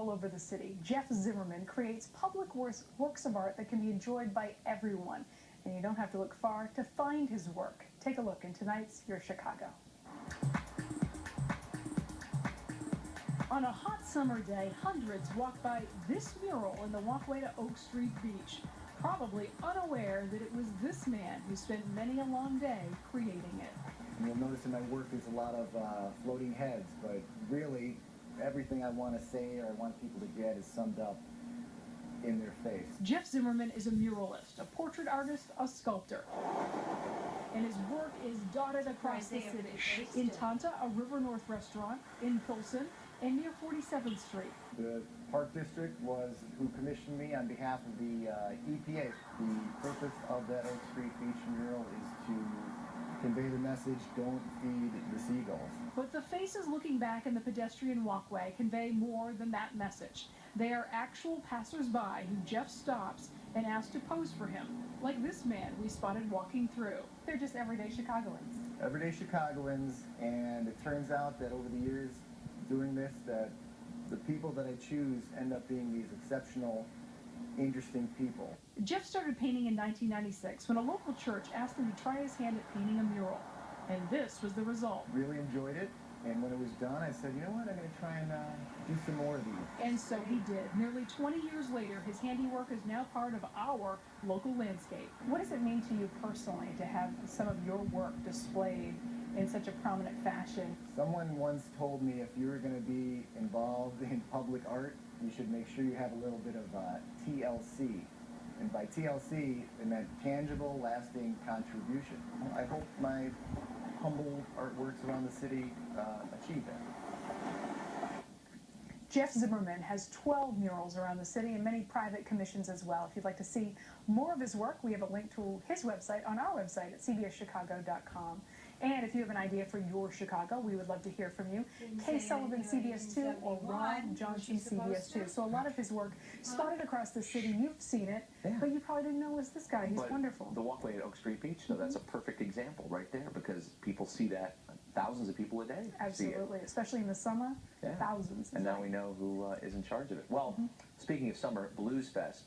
all over the city. Jeff Zimmerman creates public works of art that can be enjoyed by everyone. And you don't have to look far to find his work. Take a look in tonight's Your Chicago. On a hot summer day, hundreds walk by this mural in the walkway to Oak Street Beach, probably unaware that it was this man who spent many a long day creating it. And you'll notice in my work there's a lot of floating heads, but really everything I want to say or I want people to get is summed up in their face. Jeff Zimmerman is a muralist, a portrait artist, a sculptor. And his work is dotted across the city. In Tanta, a River North restaurant, in Pilsen, and near 47th Street. The Park District was who commissioned me on behalf of the EPA. The purpose of that Oak Street Beach mural is to convey the message, don't feed the seagulls. But the faces looking back in the pedestrian walkway convey more than that message. They are actual passers-by who Jeff stops and asks to pose for him, like this man we spotted walking through. They're just everyday Chicagoans. Everyday Chicagoans, and it turns out that over the years doing this, that the people that I choose end up being these exceptional, interesting people. Jeff started painting in 1996 when a local church asked him to try his hand at painting a mural. And this was the result. Really enjoyed it, and when it was done, I said, you know what, I'm going to try and do some more of these. And so he did. Nearly 20 years later, his handiwork is now part of our local landscape. What does it mean to you personally to have some of your work displayed in such a prominent fashion? Someone once told me if you were going to be involved in public art, you should make sure you have a little bit of TLC. And by TLC, it meant tangible, lasting contribution. I hope my humble artworks around the city achieve that. Jeff Zimmerman has 12 murals around the city and many private commissions as well. If you'd like to see more of his work, we have a link to his website on our website at cbschicago.com. And if you have an idea for your Chicago, we would love to hear from you. Kay Sullivan, CBS 2, or Rob Johnson, CBS 2. So a lot of his work spotted across the city. You've seen it, but you probably didn't know it was this guy. He's wonderful. The walkway at Oak Street Beach, so that's a perfect example right there, because people see that, thousands of people a day. Absolutely, especially in the summer, thousands. And now we know who is in charge of it. Well, speaking of summer, Blues Fest.